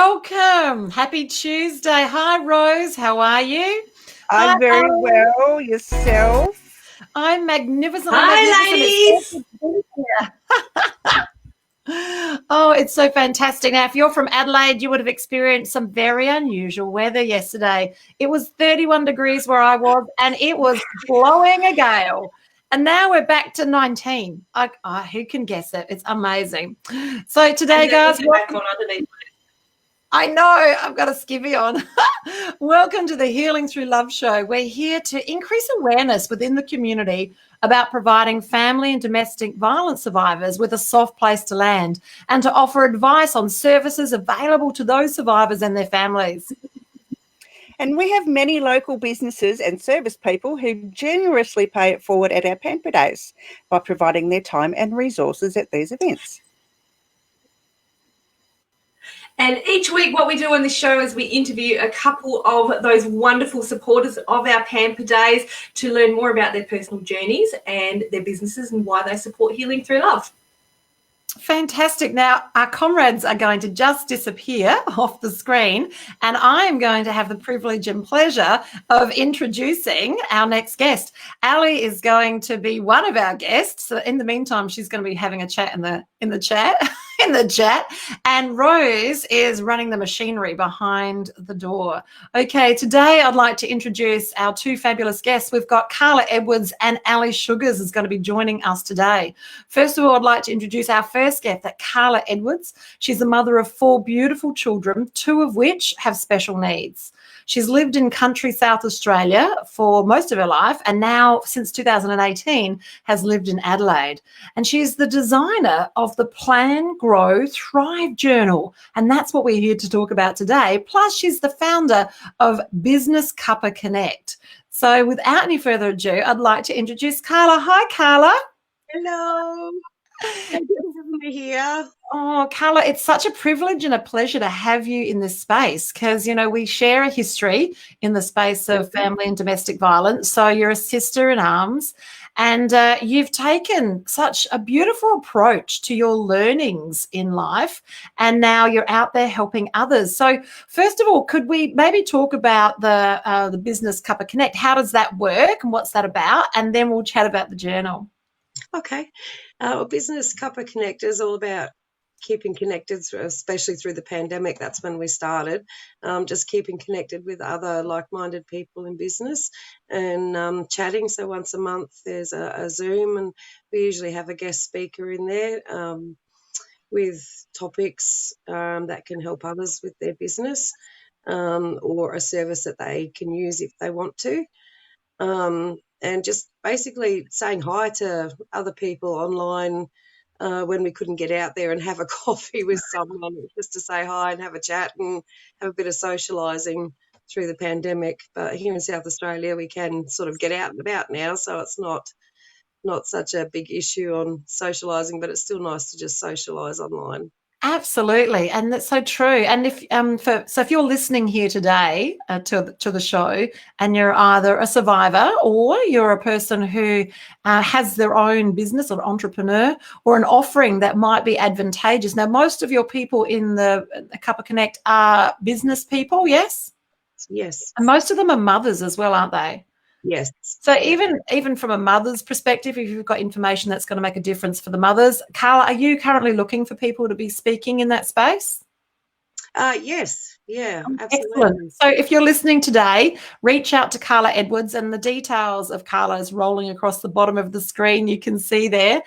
welcome. Happy Tuesday. Hi, Rose. How are you? Hi, I'm very Alan. well. Yourself? I'm magnificent. Hi, ladies. Oh, it's so fantastic. Now, if you're from Adelaide, you would have experienced some very unusual weather yesterday. It was 31 degrees where I was, and it was blowing a gale. And now we're back to 19. Who can guess it? It's amazing. So today, guys, I know, I've got a skivvy on. Welcome to the Healing Through Love show. We're here to increase awareness within the community about providing family and domestic violence survivors with a soft place to land and to offer advice on services available to those survivors and their families. And we have many local businesses and service people who generously pay it forward at our Pamper Days by providing their time and resources at these events. And each week what we do on this show is we interview a couple of those wonderful supporters of our Pamper Days to learn more about their personal journeys and their businesses and why they support Healing Through Love. Fantastic. Now, our comrades are going to just disappear off the screen, and I'm going to have the privilege and pleasure of introducing our next guest. Ali is going to be one of our guests. So in the meantime, she's going to be having a chat in the chat, and Rose is running the machinery behind the door. Okay, today I'd like to introduce our two fabulous guests. We've got Carla Edwards and Ali Sugars is going to be joining us today. First of all, I'd like to introduce our first guest, Carla Edwards. She's the mother of 4 beautiful children, 2 of which have special needs. She's lived in country South Australia for most of her life, and now since 2018 has lived in Adelaide. And she's the designer of the Plan, Grow, Thrive Journal, and that's what we're here to talk about today. Plus, she's the founder of Business Cuppa Connect. So without any further ado, I'd like to introduce Carla. Hi, Carla. Hello. Thank you for having me here. Oh, Carla, it's such a privilege and a pleasure to have you in this space because, you know, we share a history in the space of family and domestic violence. So you're a sister in arms, and you've taken such a beautiful approach to your learnings in life, and now you're out there helping others. So first of all, could we maybe talk about the Business Cuppa Connect? How does that work and what's that about? And then we'll chat about the journal. Okay. Business Cuppa Connect is all about keeping connected, especially through the pandemic. That's when we started, just keeping connected with other like-minded people in business and chatting. So once a month there's a Zoom, and we usually have a guest speaker in there with topics that can help others with their business or a service that they can use if they want to. And just basically saying hi to other people online when we couldn't get out there and have a coffee with someone, just to say hi and have a chat and have a bit of socialising through the pandemic. But here in South Australia, we can sort of get out and about now, so it's not such a big issue on socialising, but it's still nice to just socialise online. Absolutely, and that's so true. And if you're listening here today to the show, and you're either a survivor or you're a person who has their own business or entrepreneur or an offering that might be advantageous. Now, most of your people in the Cuppa Connect are business people, yes? Yes. And most of them are mothers as well, aren't they? Yes. So even from a mother's perspective, if you've got information that's going to make a difference for the mothers, Carla, are you currently looking for people to be speaking in that space? Yes. Yeah, absolutely. Excellent. So if you're listening today, reach out to Carla Edwards, and the details of Carla is rolling across the bottom of the screen. You can see there.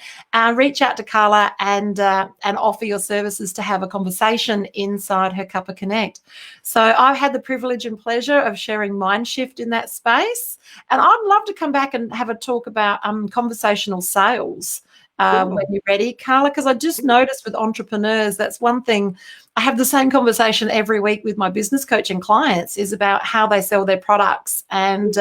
Reach out to Carla and offer your services to have a conversation inside her Cuppa Connect. So I've had the privilege and pleasure of sharing Mindshift in that space, and I'd love to come back and have a talk about conversational sales. When you're ready, Carla, because I just noticed with entrepreneurs, that's one thing. I have the same conversation every week with my business coaching clients is about how they sell their products and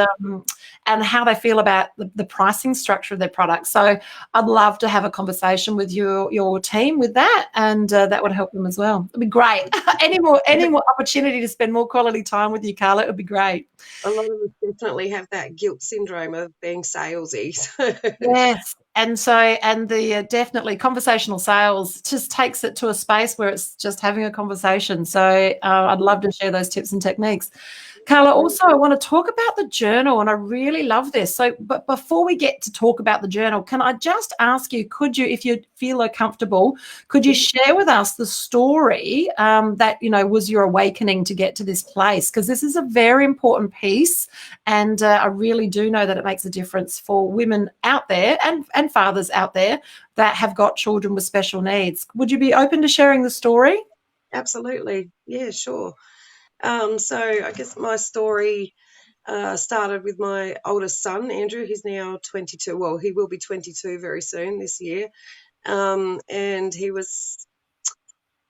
how they feel about the pricing structure of their products. So I'd love to have a conversation with your team with that, and that would help them as well. It'd be great. Any more opportunity to spend more quality time with you, Carla, it would be great. A lot of us definitely have that guilt syndrome of being salesy. Yes. And so, and the definitely conversational sales just takes it to a space where it's just having a conversation. So I'd love to share those tips and techniques. Carla, also, I want to talk about the journal, and I really love this. So, but before we get to talk about the journal, can I just ask you, could you, if you feel comfortable, could you share with us the story that, you know, was your awakening to get to this place? Because this is a very important piece, and I really do know that it makes a difference for women out there and fathers out there that have got children with special needs. Would you be open to sharing the story? Absolutely. Yeah, sure. So I guess my story started with my oldest son, Andrew. He's now 22. Well, he will be 22 very soon this year. And he was,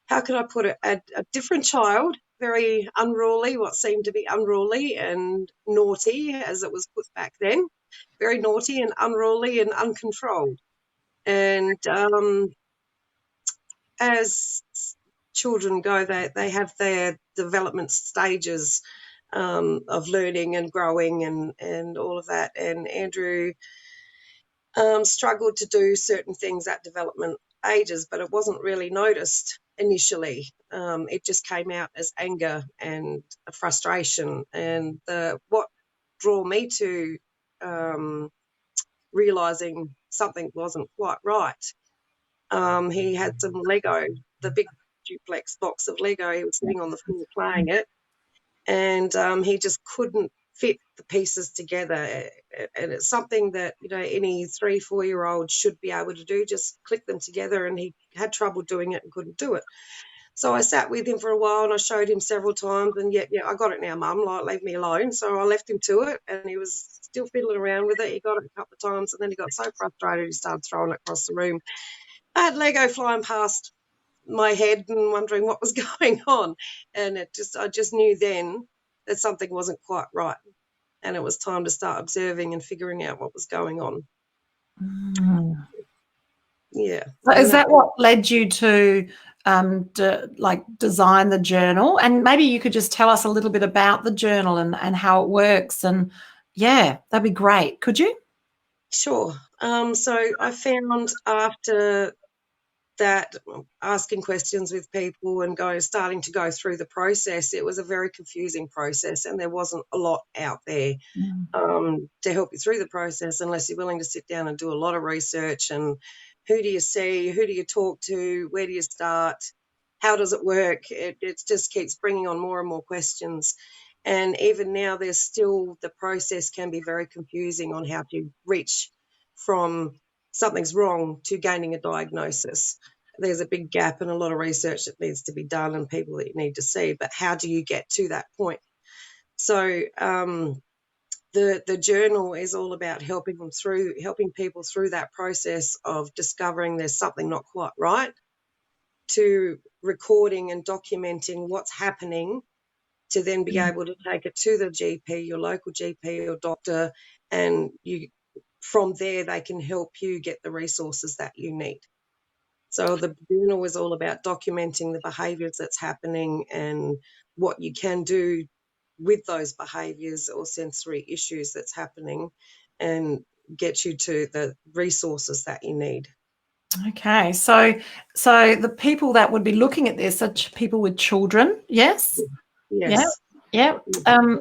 how could I put it, a different child, very unruly, what seemed to be unruly and naughty, as it was put back then. Very naughty and unruly and uncontrolled. And as children go, they have their development stages of learning and growing and all of that. And Andrew struggled to do certain things at development ages, but it wasn't really noticed initially. It just came out as anger and frustration. And what drew me to realising something wasn't quite right, he had some Lego, the big duplex box of Lego. He was sitting on the floor playing it, and he just couldn't fit the pieces together. And it's something that, you know, any 3-4-year-old should be able to do, just click them together, and he had trouble doing it and couldn't do it. So I sat with him for a while, and I showed him several times, and yeah, I got it now, Mum, like, leave me alone. So I left him to it, and he was still fiddling around with it. He got it a couple of times, and then he got so frustrated he started throwing it across the room. I had Lego flying past my head and wondering what was going on, and I just knew then that something wasn't quite right, and it was time to start observing and figuring out what was going on. Yeah. So is that what led you to design the journal? And maybe you could just tell us a little bit about the journal and how it works. And yeah, that'd be great. Could you? Sure. So I found after that, asking questions with people and starting to go through the process, it was a very confusing process, and there wasn't a lot out there to help you through the process unless you're willing to sit down and do a lot of research. And who do you see? Who do you talk to? Where do you start? How does it work? It just keeps bringing on more and more questions. And even now, there's still, the process can be very confusing on how to reach from something's wrong to gaining a diagnosis. There's a big gap and a lot of research that needs to be done and people that you need to see, but how do you get to that point? So the journal is all about helping people through that process of discovering there's something not quite right, to recording and documenting what's happening, to then be able to take it to the GP, your local GP or doctor, and from there they can help you get the resources that you need. So the journal is all about documenting the behaviours that's happening and what you can do with those behaviours or sensory issues that's happening, and get you to the resources that you need. Okay, so the people that would be looking at this are people with children, yes? Yes. Yeah.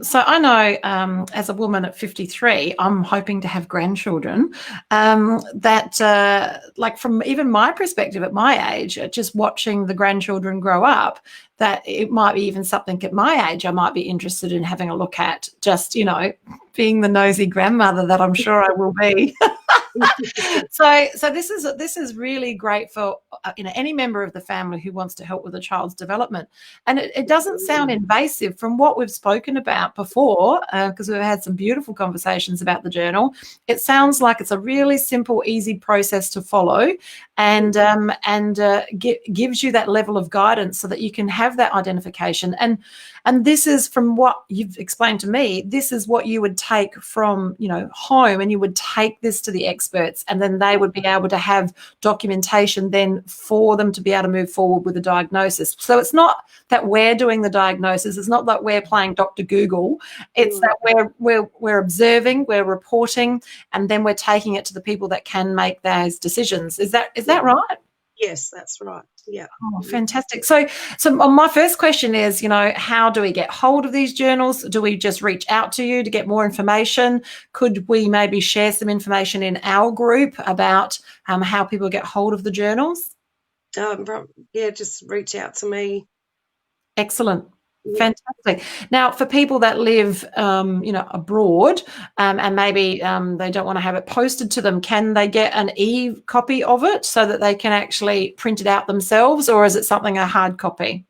So I know as a woman at 53, I'm hoping to have grandchildren, that like from even my perspective at my age, just watching the grandchildren grow up, that it might be even something at my age I might be interested in having a look at, just, you know, being the nosy grandmother that I'm sure I will be. So this is really great for any member of the family who wants to help with a child's development. And it doesn't sound invasive from what we've spoken about before, because we've had some beautiful conversations about the journal. It sounds like it's a really simple, easy process to follow, and gives you that level of guidance so that you can have that identification. And this is, from what you've explained to me, this is what you would take from, home, and you would take this to the expert experts, and then they would be able to have documentation then for them to be able to move forward with a diagnosis. So it's not that we're doing the diagnosis, it's not that we're playing Dr. Google, it's that we're observing, we're reporting, and then we're taking it to the people that can make those decisions. Is that right? Yes, that's right. Yeah. Oh, fantastic. So my first question is, how do we get hold of these journals? Do we just reach out to you to get more information? Could we maybe share some information in our group about how people get hold of the journals? Just reach out to me. Excellent. Yeah. Fantastic. Now, for people that live, abroad, and maybe they don't want to have it posted to them, can they get an e-copy of it so that they can actually print it out themselves, or is it something a hard copy?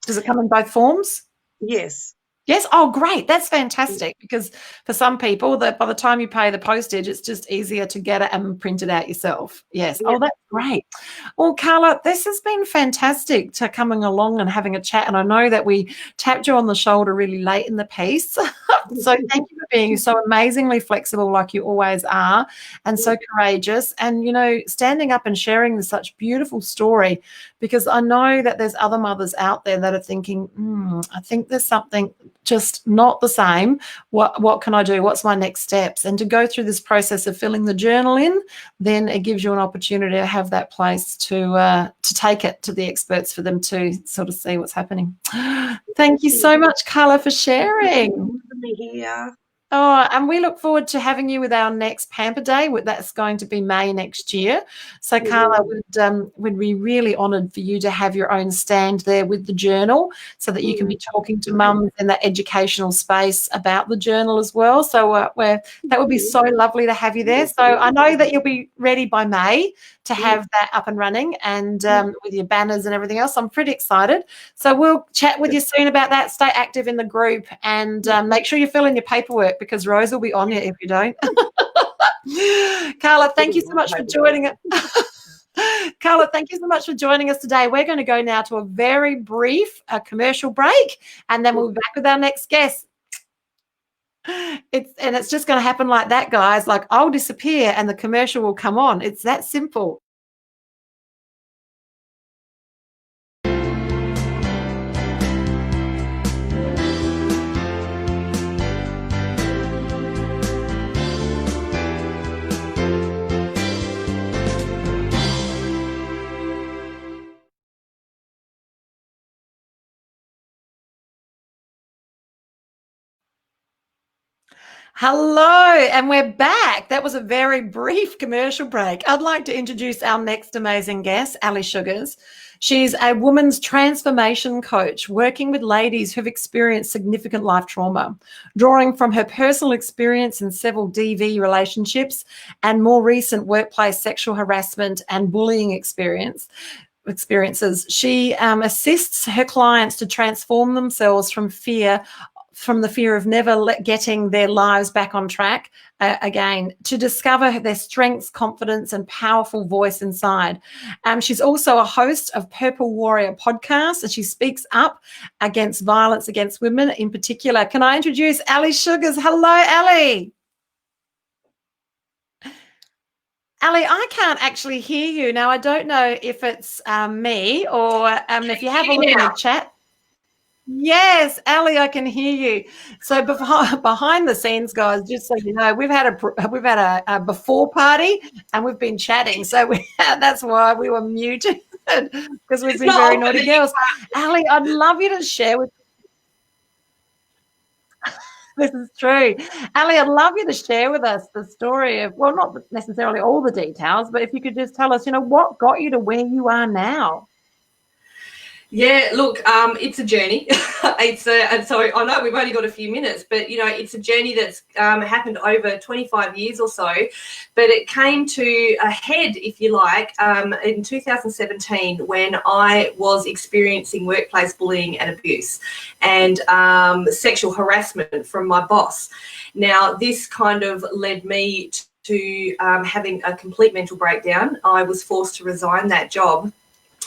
Does it come in both forms? Yes. Yes. Oh, great. That's fantastic, because for some people, that by the time you pay the postage, it's just easier to get it and print it out yourself. Yes. Yeah. Oh, that's great. Well, Carla, this has been fantastic to coming along and having a chat. And I know that we tapped you on the shoulder really late in the piece. So thank you for being so amazingly flexible like you always are, and so courageous, and, standing up and sharing such beautiful story, because I know that there's other mothers out there that are thinking, I think there's something just not the same. What can I do? What's my next steps? And to go through this process of filling the journal in, then it gives you an opportunity to have that place to take it to the experts for them to sort of see what's happening. Thank you so much, Carla, for sharing. Here. Oh, and we look forward to having you with our next Pamper Day. That's going to be May next year. So, Carla, would be really honoured for you to have your own stand there with the journal, so that you can be talking to mums in that educational space about the journal as well. So that would be so lovely to have you there. So I know that you'll be ready by May to have that up and running, and with your banners and everything else. I'm pretty excited. So we'll chat with you soon about that. Stay active in the group, and make sure you fill in your paperwork, because Rose will be on you if you don't. Carla, thank you so much for joining us. Carla, thank you so much for joining us today. We're going to go now to a very brief commercial break, and then we'll be back with our next guest. It's just going to happen like that, guys. Like, I'll disappear and the commercial will come on. It's that simple. Hello, and we're back. That was a very brief commercial break. I'd like to introduce our next amazing guest, Ali Sugars. She's a woman's transformation coach working with ladies who've experienced significant life trauma, drawing from her personal experience in several DV relationships and more recent workplace sexual harassment and bullying experiences. She assists her clients to transform themselves from the fear of never getting their lives back on track again, to discover their strengths, confidence, and powerful voice inside. She's also a host of Purple Warrior podcast, and she speaks up against violence against women in particular. Can I introduce Ali Sugars? Hello, Ali. Ali, I can't actually hear you. Now, I don't know if it's me or if you have a look in the chat. Yes, Ali, I can hear you. So behind the scenes, guys, just so you know, we've had a before party and we've been chatting. So that's why we were muted, because we've been very naughty girls. Ali, I'd love you to share with. This is true. Ali, I'd love you to share with us the story of, well, not necessarily all the details, but if you could just tell us, what got you to where you are now. Yeah, look, it's a journey. And so I know we've only got a few minutes, but, it's a journey that's happened over 25 years or so. But it came to a head, if you like, in 2017, when I was experiencing workplace bullying and abuse and sexual harassment from my boss. Now, this kind of led me to having a complete mental breakdown. I was forced to resign that job.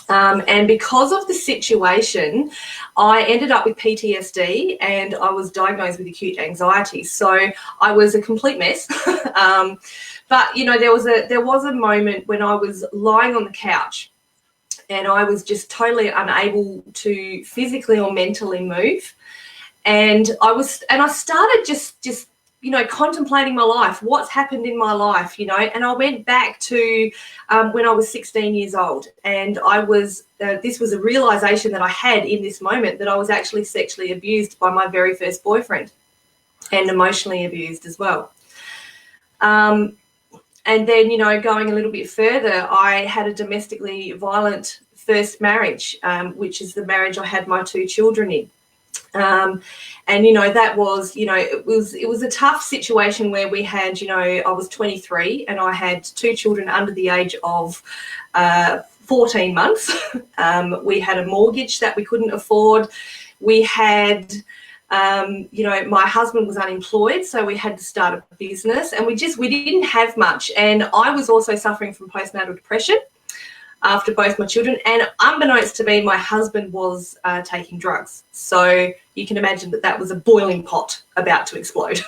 And because of the situation, I ended up with PTSD and I was diagnosed with acute anxiety. So I was a complete mess. But, you know, there was a moment when I was lying on the couch and I was just totally unable to physically or mentally move. And I started just you know, contemplating my life, what's happened in my life, you know, and I went back to when I was 16 years old, and I was, this was a realization that I had in this moment, that I was actually sexually abused by my very first boyfriend, and emotionally abused as well. And then, you know, going a little bit further, I had a domestically violent first marriage, which is the marriage I had my 2 children in. And, you know, that was, you know, it was a tough situation where we had, you know, I was 23 and I had 2 children under the age of 14 months. We had a mortgage that we couldn't afford. We had, you know, my husband was unemployed, so we had to start a business, and we didn't have much. And I was also suffering from postnatal depression after both my children, and unbeknownst to me, my husband was taking drugs. So you can imagine that was a boiling pot about to explode.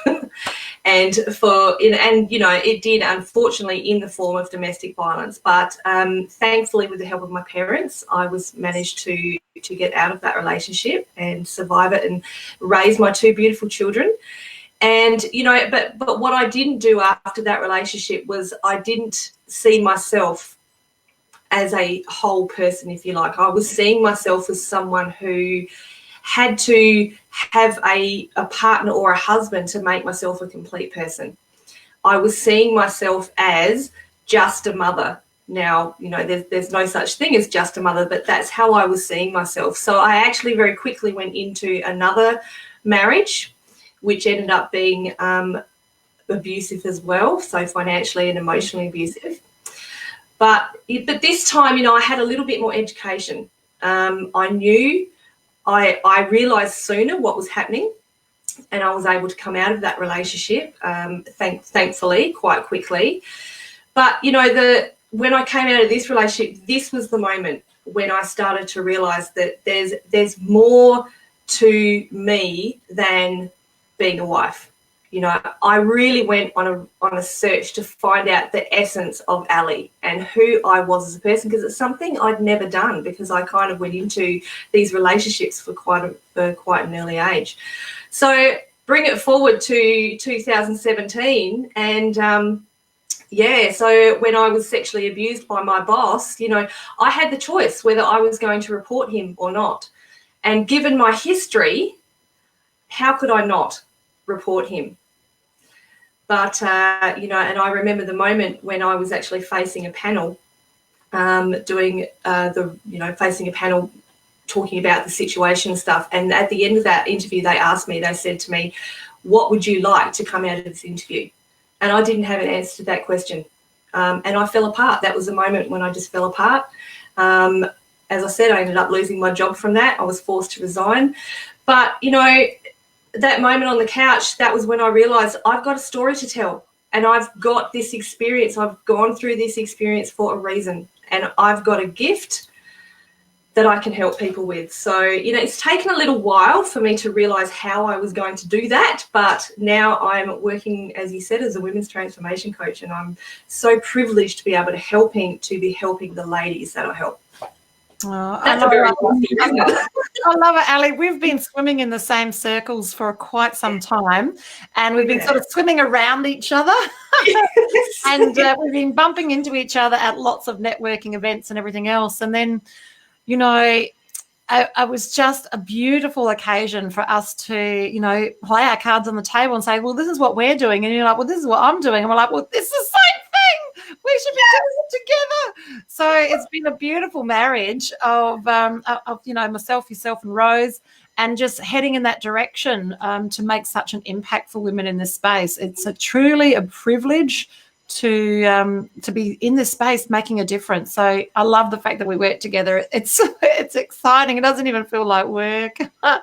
and you know, it did, unfortunately, in the form of domestic violence. But thankfully, with the help of my parents, I managed to get out of that relationship and survive it and raise my 2 beautiful children. And, you know, but what I didn't do after that relationship was I didn't see myself as a whole person, if you like. I was seeing myself as someone who had to have a partner or a husband to make myself a complete person. I was seeing myself as just a mother. Now, you know, there's no such thing as just a mother, but that's how I was seeing myself. So I actually very quickly went into another marriage, which ended up being abusive as well, so financially and emotionally abusive. But this time, you know, I had a little bit more education. I realised sooner what was happening, and I was able to come out of that relationship, thankfully, quite quickly. But, you know, when I came out of this relationship, this was the moment when I started to realise that there's more to me than being a wife. You know, I really went on a search to find out the essence of Ali and who I was as a person, because it's something I'd never done, because I kind of went into these relationships for quite an early age. So bring it forward to 2017, and yeah, so when I was sexually abused by my boss, you know, I had the choice whether I was going to report him or not. And given my history, how could I not report him? But, you know, and I remember the moment when I was actually facing a panel, facing a panel talking about the situation and stuff. And at the end of that interview, they said to me, what would you like to come out of this interview? And I didn't have an answer to that question. And I fell apart. That was the moment when I just fell apart. As I said, I ended up losing my job from that. I was forced to resign. But, you know, that moment on the couch, that was when I realised I've got a story to tell, and I've got this experience. I've gone through this experience for a reason, and I've got a gift that I can help people with. So, you know, it's taken a little while for me to realise how I was going to do that, but now I'm working, as you said, as a women's transformation coach, and I'm so privileged to be able to be helping the ladies that I help. Oh, That's a very lovely, isn't it? I love it, Ali. We've been swimming in the same circles for quite some time, and we've been sort of swimming around each other. Yes. And we've been bumping into each other at lots of networking events and everything else. And then, you know, it was just a beautiful occasion for us to, you know, play our cards on the table and say, well, this is what we're doing. And you're like, well, this is what I'm doing. And we're like, well, this is the same thing. We should be doing it together. So it's been a beautiful marriage of you know, myself, yourself, and Rose, and just heading in that direction to make such an impact for women in this space. It's truly a privilege to be in this space making a difference. So I love the fact that we work together. It's exciting. It doesn't even feel like work. No,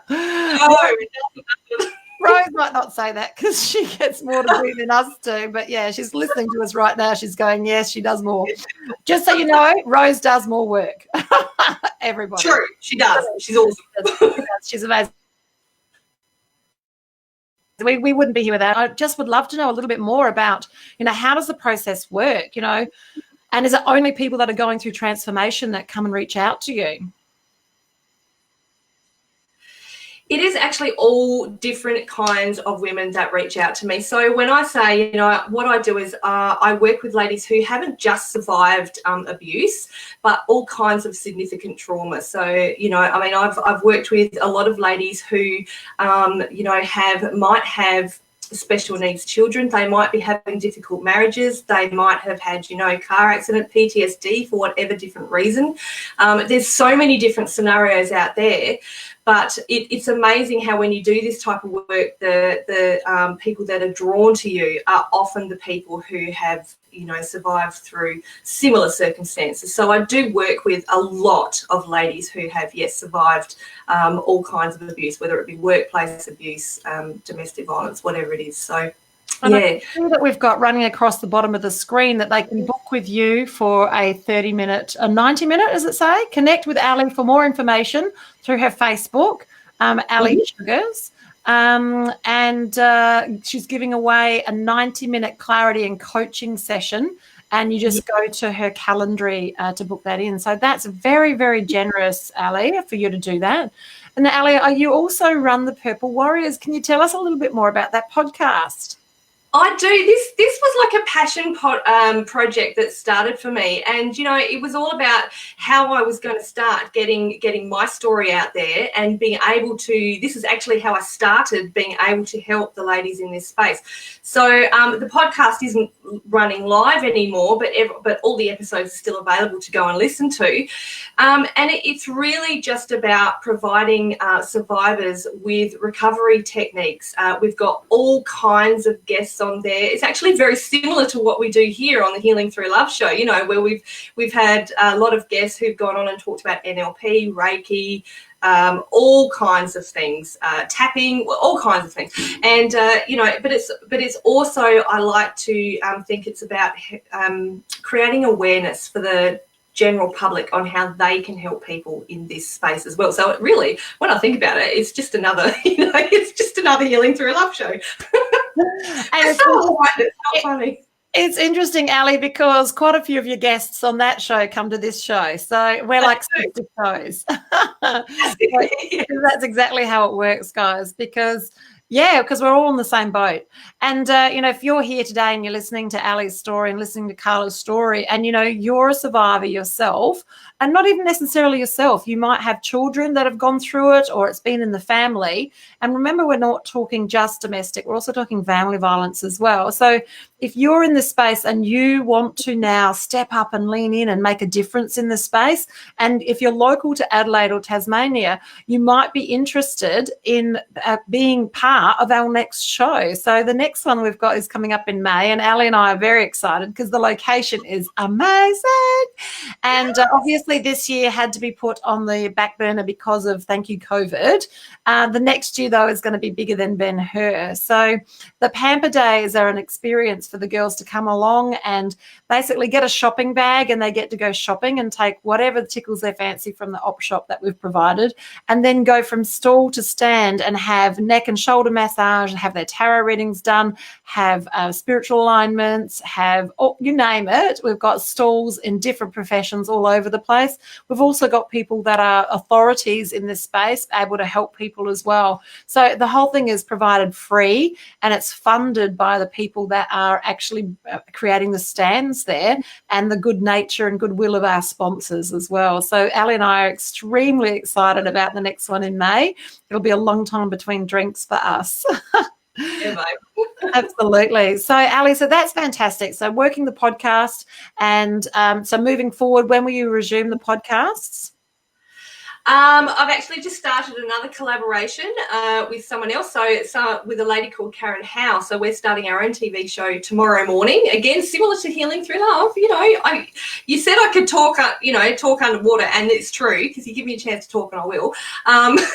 Rose might not say that because she gets more to do than us do. But yeah, she's listening to us right now. She's going, yes, she does more. Just so you know, Rose does more work. Everybody. True, she does. She's awesome. She's amazing. We wouldn't be here without. I just would love to know a little bit more about, how does the process work, and is it only people that are going through transformation that come and reach out to you? It is actually all different kinds of women that reach out to me. So when I say, what I do is I work with ladies who haven't just survived abuse, but all kinds of significant trauma. So, I've worked with a lot of ladies who, might have special needs children. They might be having difficult marriages. They might have had, car accident, PTSD for whatever different reason. There's so many different scenarios out there. But it's amazing how when you do this type of work, the people that are drawn to you are often the people who have, survived through similar circumstances. So I do work with a lot of ladies who have, survived all kinds of abuse, whether it be workplace abuse, domestic violence, whatever it is. So, and I see that we've got running across the bottom of the screen that they can book with you for a 90-minute, does it say? Connect with Ali for more information through her Facebook, Ali Sugars. And she's giving away a 90-minute clarity and coaching session, and you just go to her Calendly to book that in. So that's very, very generous, Ali, for you to do that. And Ali, you also run the Purple Warriors. Can you tell us a little bit more about that podcast? I do. This was like a passion project that started for me, and it was all about how I was going to start getting my story out there and being able to. This is actually how I started being able to help the ladies in this space. So the podcast isn't running live anymore, but all the episodes are still available to go and listen to, and it's really just about providing survivors with recovery techniques. We've got all kinds of guests on there. It's actually very similar to what we do here on the Healing Through Love show, where we've had a lot of guests who've gone on and talked about NLP, Reiki, all kinds of things, tapping, all kinds of things. And, but it's also, I like to think it's about creating awareness for the general public on how they can help people in this space as well. So it really, when I think about it, it's just another, Healing Through Love show. And it's not funny. It's interesting, Ali, because quite a few of your guests on that show come to this show. So we're like sister shows. That's exactly how it works, guys, because we're all in the same boat. And, if you're here today and you're listening to Ali's story and listening to Carla's story and, you're a survivor yourself, and not even necessarily yourself, you might have children that have gone through it or it's been in the family. And remember, we're not talking just domestic. We're also talking family violence as well. So if you're in this space and you want to now step up and lean in and make a difference in the space, and if you're local to Adelaide or Tasmania, you might be interested in being part of our next show. So the next one we've got is coming up in May, and Ali and I are very excited because the location is amazing. And obviously this year had to be put on the back burner because of, thank you, COVID. The next year, though, is going to be bigger than Ben-Hur. So the Pamper Days are an experience for the girls to come along and basically get a shopping bag, and they get to go shopping and take whatever tickles their fancy from the op shop that we've provided, and then go from stall to stand and have neck and shoulder massage, have their tarot readings done, have spiritual alignments, have, you name it. We've got stalls in different professions all over the place. We've also got people that are authorities in this space able to help people as well. So the whole thing is provided free, and it's funded by the people that are actually creating the stands there, and the good nature and goodwill of our sponsors as well. So Ali and I are extremely excited about the next one in May. It'll be a long time between drinks for us. Yeah, absolutely. So Ali, so that's fantastic. So working the podcast, and so moving forward, when will you resume the podcasts? I've actually just started another collaboration with someone else. So it's with a lady called Karen Howe. So we're starting our own TV show tomorrow morning. Again, similar to Healing Through Love. You said I could talk, talk underwater, and it's true because you give me a chance to talk, and I will.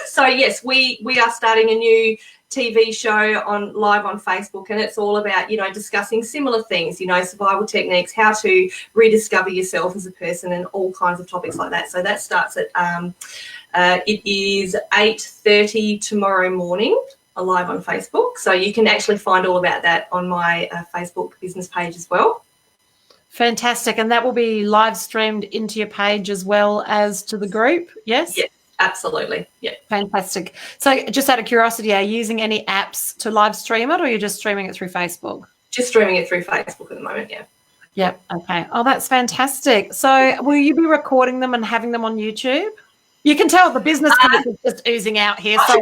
So yes, we are starting a new TV show live on Facebook, and it's all about, discussing similar things, survival techniques, how to rediscover yourself as a person, and all kinds of topics like that. So that starts at it is 8:30 tomorrow morning, live on Facebook. So you can actually find all about that on my Facebook business page as well. Fantastic. And that will be live streamed into your page as well as to the group, yes? Yes, absolutely. Yeah. Fantastic. So just out of curiosity, are you using any apps to live stream it, or you're just streaming it through Facebook? Just streaming it through Facebook at the moment, yeah. Yep. Okay. Oh, that's fantastic. So will you be recording them and having them on YouTube? You can tell the business is just oozing out here. So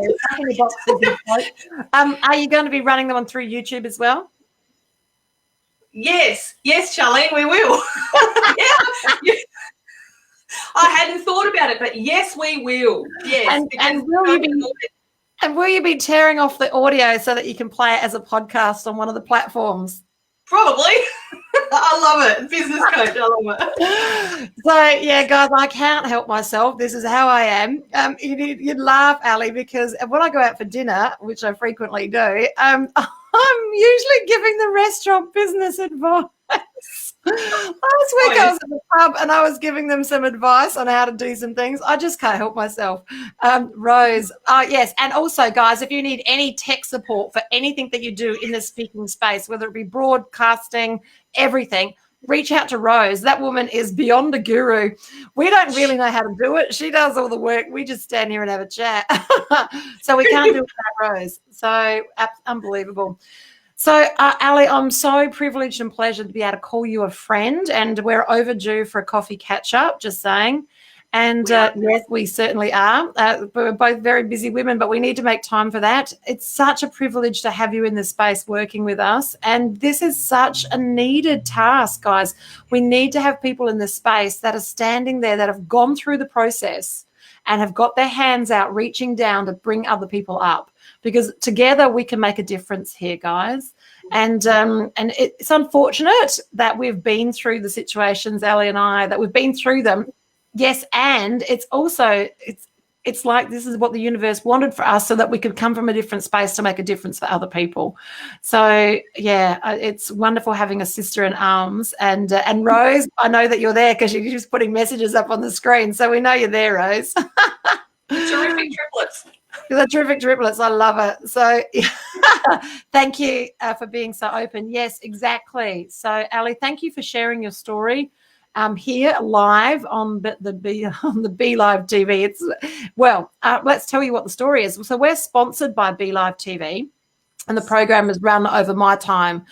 are you going to be running them on through YouTube as well? Yes, Charlene, we will. Yeah. I hadn't thought about it, but yes, we will. Yes. And will you be tearing off the audio so that you can play it as a podcast on one of the platforms? Probably. I love it. Business coach, I love it. So, yeah, guys, I can't help myself. This is how I am. You'd laugh, Ali, because when I go out for dinner, which I frequently do, I'm usually giving the restaurant business advice. Last week I was at the pub and I was giving them some advice on how to do some things. I just can't help myself. Rose, yes. And also, guys, if you need any tech support for anything that you do in the speaking space, whether it be broadcasting, everything, reach out to Rose. That woman is beyond a guru. We don't really know how to do it. She does all the work. We just stand here and have a chat. So we can't do it without Rose. So unbelievable. So, Ali, I'm so privileged and pleasured to be able to call you a friend, and we're overdue for a coffee catch-up, just saying. And, yes, we certainly are. We're both very busy women, but we need to make time for that. It's such a privilege to have you in this space working with us, and this is such a needed task, guys. We need to have people in this space that are standing there, that have gone through the process and have got their hands out, reaching down to bring other people up. Because together we can make a difference here, guys. And it's unfortunate that we've been through the situations, Ali and I, that we've been through them. Yes, and it's also, it's like this is what the universe wanted for us so that we could come from a different space to make a difference for other people. So, yeah, it's wonderful having a sister in arms. And Rose, I know that you're there because you're just putting messages up on the screen. So we know you're there, Rose. Terrific triplets. The terrific triplets. I love it. So thank you for being so open. Yes, exactly. So, Ali, thank you for sharing your story here live on the BeLive TV. Let's tell you what the story is. So we're sponsored by BeLive TV, and the program is run over my time,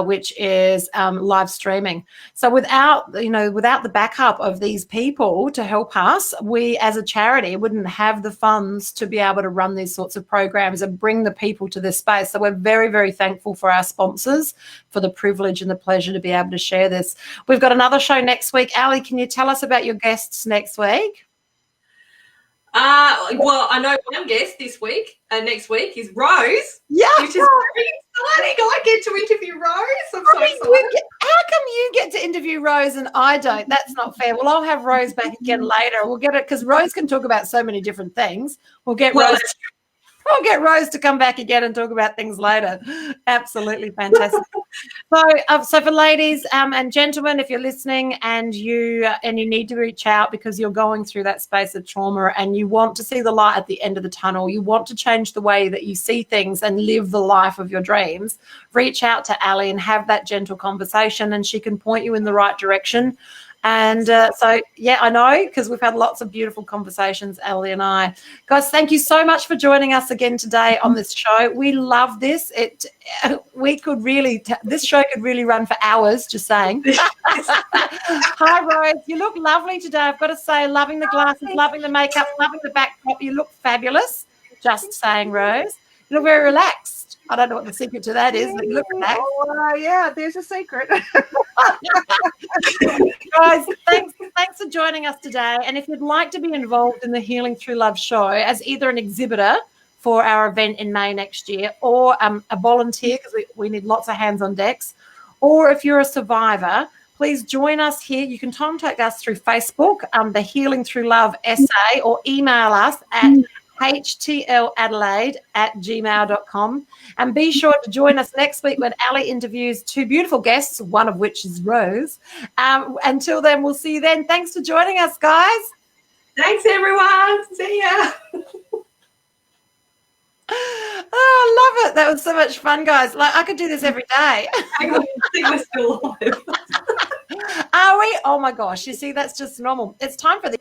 which is live streaming. So without the backup of these people to help us, we as a charity wouldn't have the funds to be able to run these sorts of programs and bring the people to this space. So we're very, very thankful for our sponsors for the privilege and the pleasure to be able to share this. We've got another show next week. Ali, can you tell us about your guests next week? Well, I know one guest this week, next week is Rose. Yeah. Which is very exciting. I get to interview Rose. I'm so excited. How come you get to interview Rose and I don't? That's not fair. Well, I'll have Rose back again later. We'll get it because Rose can talk about so many different things. We'll get Rose to come back again and talk about things later. Absolutely fantastic. So for ladies and gentlemen, if you're listening and you need to reach out because you're going through that space of trauma and you want to see the light at the end of the tunnel, you want to change the way that you see things and live the life of your dreams, reach out to Ali and have that gentle conversation, and she can point you in the right direction. And I know because we've had lots of beautiful conversations, Ali and I. Guys, thank you so much for joining us again today on this show. We love this. This show could really run for hours, just saying. Hi, Rose. You look lovely today. I've got to say, loving the glasses, loving the makeup, loving the backdrop. You look fabulous. Just saying, Rose. You look very relaxed. I don't know what the secret to that is, but you look relaxed. Yeah, there's a secret. Guys, thanks for joining us today. And if you'd like to be involved in the Healing Through Love show as either an exhibitor for our event in May next year, or a volunteer, because we need lots of hands on decks, or if you're a survivor, please join us here. You can contact us through Facebook, the Healing Through Love SA, or email us at htladelaide@gmail.com. And be sure to join us next week when Ali interviews two beautiful guests, one of which is Rose. Until then, we'll see you then. Thanks for joining us, guys. Thanks, everyone. See ya. Oh, I love it. That was so much fun, guys. Like, I could do this every day. Hang on, I think we're still alive. Are we? Oh my gosh. You see, that's just normal. It's time for the